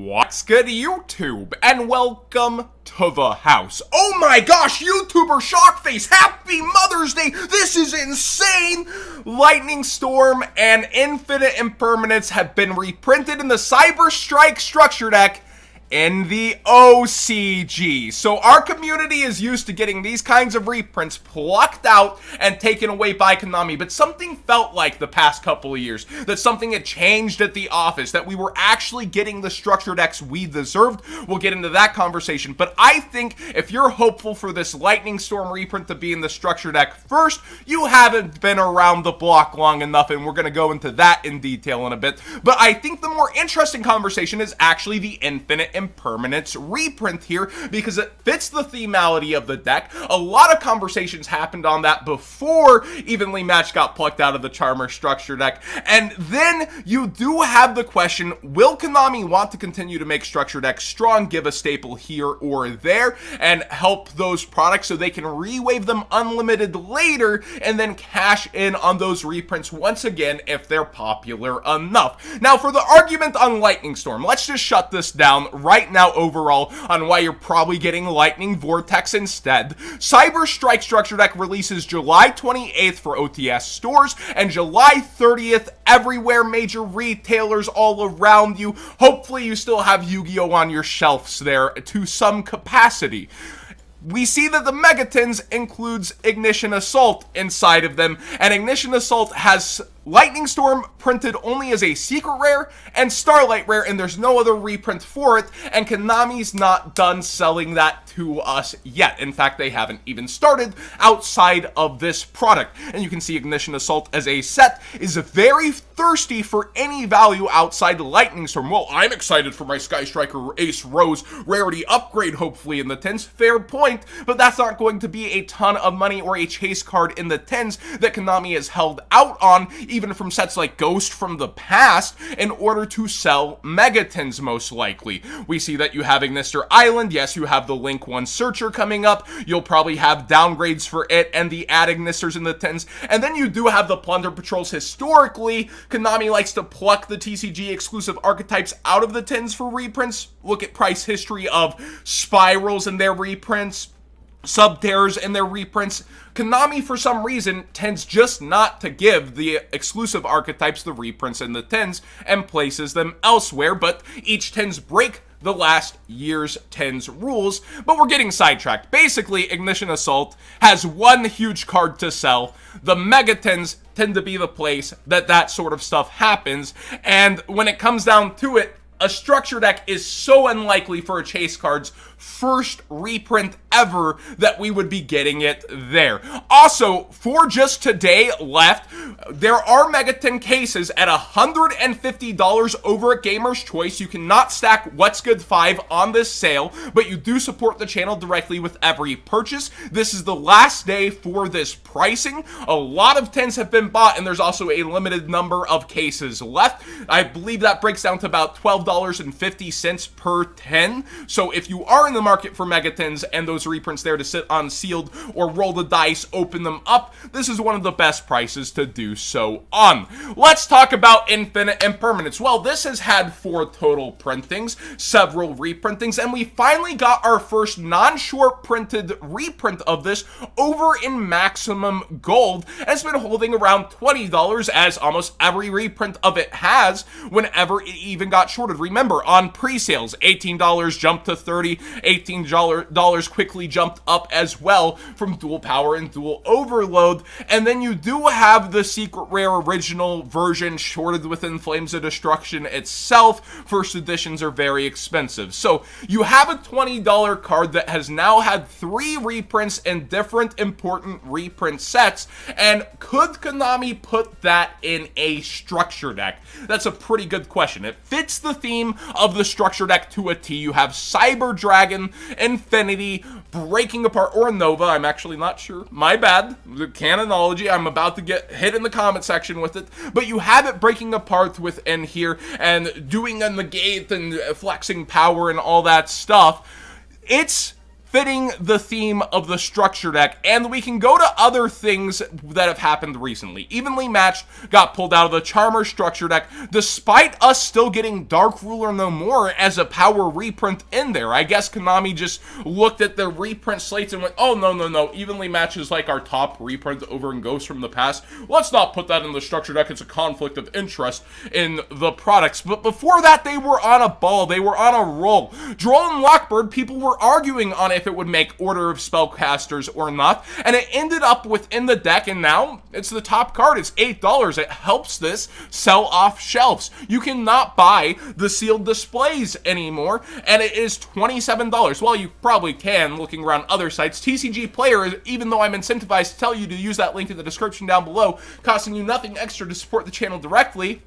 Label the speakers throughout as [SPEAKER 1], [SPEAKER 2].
[SPEAKER 1] What's good, YouTube? And welcome to the house. Oh my gosh, YouTuber Shockface, happy Mother's Day! This is insane! Lightning Storm and Infinite Impermanence have been reprinted in the Cyber Strike structure deck in the OCG. So our community is used to getting these kinds of reprints plucked out and taken away by Konami, but something felt like the past couple of years that something had changed at the office, that we were actually getting the structure decks we deserved. We'll get into that conversation, but I think if you're hopeful for this Lightning Storm reprint to be in the structure deck first, you haven't been around the block long enough, and we're going to go into that in detail in a bit. But I think the more interesting conversation is actually the Infinite Impermanence reprint here, because it fits the themality of the deck. A lot of conversations happened on that before Evenly Matched got plucked out of the Charmer structure deck. And then you do have the question, will Konami want to continue to make structure decks strong, give a staple here or there, and help those products so they can rewave them unlimited later and then cash in on those reprints once again if they're popular enough. Now, for the argument on Lightning Storm, let's just shut this down right now overall on why you're probably getting Lightning Vortex instead. Cyber Strike structure deck releases July 28th for OTS stores and July 30th everywhere, major retailers all around you. Hopefully you still have Yu-Gi-Oh! On your shelves there to some capacity. We see that the Megatins includes Ignition Assault inside of them, and Ignition Assault has Lightning Storm printed only as a secret rare and Starlight rare, and there's no other reprint for it, and Konami's not done selling that to us yet. In fact, they haven't even started outside of this product. And you can see Ignition Assault as a set is very thirsty for any value outside Lightning Storm. Well, I'm excited for my Sky Striker Ace Rose rarity upgrade, hopefully in the 10s. Fair point, but that's not going to be a ton of money or a chase card in the 10s that Konami has held out on, even from sets like Ghost from the past, in order to sell Megatins most likely. We see that you have Ignister Island, yes, you have the Link 1 Searcher coming up, you'll probably have downgrades for it and the add Ignisters in the 10s, and then you do have the Plunder Patrols. Historically, Konami likes to pluck the TCG exclusive archetypes out of the 10s for reprints. Look at price history of Spirals and their reprints, Subterrors and their reprints. Konami, for some reason, tends just not to give the exclusive archetypes the reprints in the 10s and places them elsewhere, but each 10s break the last year's 10s rules. But we're getting sidetracked. Basically, Ignition Assault has one huge card to sell. The Megatins tend to be the place that sort of stuff happens, and when it comes down to it, a structure deck is so unlikely for a chase card's first reprint ever that we would be getting it there. Also, for just today left, there are Megatin cases at $150 over at Gamer's Choice. You cannot stack What's Good 5 on this sale, but you do support the channel directly with every purchase. This is the last day for this pricing. A lot of 10s have been bought, and there's also a limited number of cases left. I believe that breaks down to about $12.50 per 10. So if you are in the market for Megatins and those reprints there to sit unsealed or roll the dice, open them up, this is one of the best prices to do so on. Let's talk about Infinite Impermanence. Well, this has had 4 total printings, several reprintings, and we finally got our first non-short printed reprint of this over in Maximum Gold, and it's been holding around $20 as almost every reprint of it has whenever it even got shorted. Remember, on pre-sales, $18 jumped to $30, $18 quickly jumped up as well from Dual Power and Dual Overload, and then you do have the secret rare original version shorted within Flames of Destruction itself. First editions are very expensive. So you have a $20 card that has now had 3 reprints in different important reprint sets, and could Konami put that in a structure deck? That's a pretty good question. It fits the theme of the structure deck to a T. You have Cyber Dragon, Infinity, Breaking Apart, or Nova. I'm actually not sure. My bad. The canonology. I'm about to get hit in the comment section with it. But you have it breaking apart within here and doing a negate and flexing power and all that stuff. It's fitting the theme of the structure deck, and we can go to other things that have happened recently. Evenly Matched got pulled out of the Charmer structure deck, despite us still getting Dark Ruler No More as a power reprint in there. I guess Konami just looked at their reprint slates and went, oh, no, Evenly Matched is like our top reprint over in Ghosts from the past. Let's not put that in the structure deck. It's a conflict of interest in the products. But before that, they were on a ball. They were on a roll. Droll and Lockbird, people were arguing on if it would make Order of Spellcasters or not, and it ended up within the deck, and now it's the top card. It's $8. It helps this sell off shelves. You cannot buy the sealed displays anymore, and it is $27. Well, you probably can, looking around other sites. TCG Player, even though I'm incentivized to tell you to use that link in the description down below, costing you nothing extra to support the channel directly,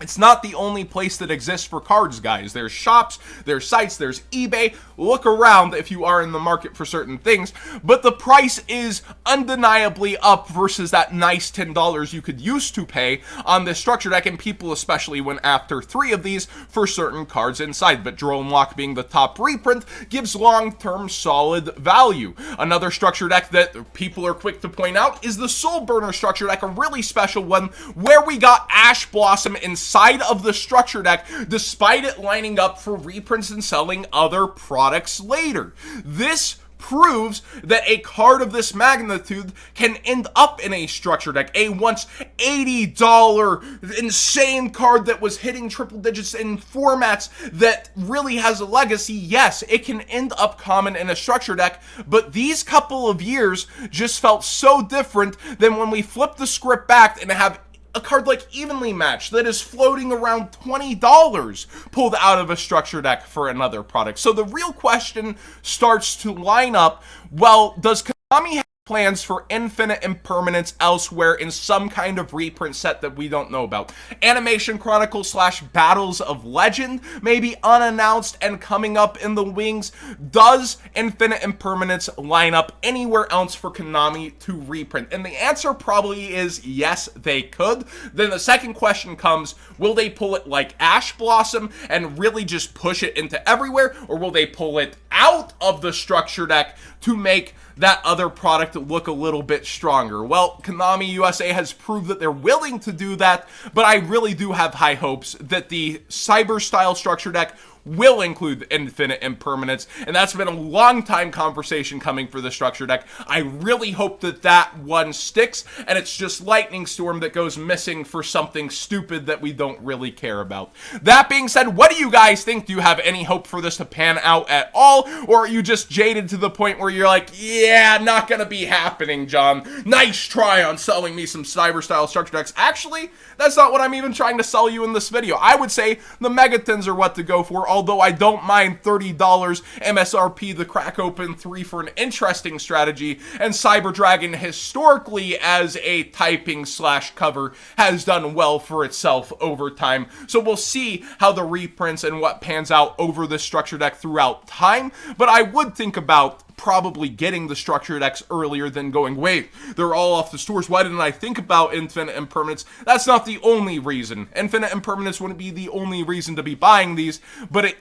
[SPEAKER 1] it's not the only place that exists for cards, guys. There's shops, there's sites, there's eBay. Look around if you are in the market for certain things. But the price is undeniably up versus that nice $10 you could used to pay on this structure deck, and people especially went after 3 of these for certain cards inside. But Drone Lock being the top reprint gives long-term solid value. Another structure deck that people are quick to point out is the Soul Burner structure deck, a really special one where we got Ash Blossom inside of the structure deck, despite it lining up for reprints and selling other products later. This proves that a card of this magnitude can end up in a structure deck. A once $80 insane card that was hitting triple digits in formats that really has a legacy. Yes, it can end up common in a structure deck, but these couple of years just felt so different than when we flip the script back and have a card like Evenly Matched that is floating around $20 pulled out of a structure deck for another product. So the real question starts to line up, well, does Konami have plans for infinite impermanence elsewhere in some kind of reprint set that we don't know about? Animation Chronicles / Battles of Legend, maybe unannounced and coming up in the wings. Does infinite impermanence line up anywhere else for Konami to reprint? And the answer probably is yes, they could. Then the second question comes, will they pull it like Ash Blossom and really just push it into everywhere, or will they pull it out of the structure deck to make that other product look a little bit stronger? Well, Konami USA has proved that they're willing to do that, but I really do have high hopes that the Cyber-style structure deck will include infinite impermanence, and that's been a long time conversation coming for the structure deck. I really hope that that one sticks, and it's just Lightning Storm that goes missing for something stupid that we don't really care about. That being said, what do you guys think? Do you have any hope for this to pan out at all, or are you just jaded to the point where you're like, yeah, not gonna be happening, John. Nice try on selling me some Cyber-style structure decks. Actually, that's not what I'm even trying to sell you in this video. I would say the Megatons are what to go for, although I don't mind $30 MSRP the crack open 3 for an interesting strategy, and Cyber Dragon historically as a typing / cover has done well for itself over time. So we'll see how the reprints and what pans out over the structure deck throughout time, but I would think about probably getting the structure decks earlier than going, wait, they're all off the stores. Why didn't I think about Infinite Impermanence? That's not the only reason. Infinite Impermanence wouldn't be the only reason to be buying these, but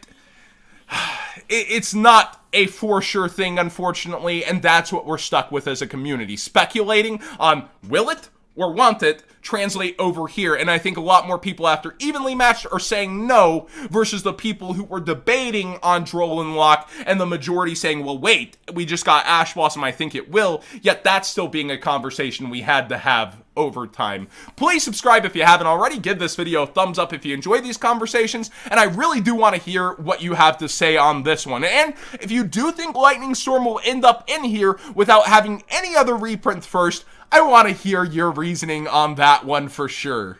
[SPEAKER 1] it's not a for sure thing, unfortunately, and that's what we're stuck with as a community. Speculating on will it or want it translate over here, and I think a lot more people after Evenly Matched are saying no versus the people who were debating on Droll and Lock, and the majority saying, well, wait, we just got Ash Blossom, I think it will, yet that's still being a conversation we had to have over time. Please subscribe if you haven't already, give this video a thumbs up if you enjoy these conversations, and I really do want to hear what you have to say on this one. And if you do think Lightning Storm will end up in here without having any other reprint first, I want to hear your reasoning on that one for sure.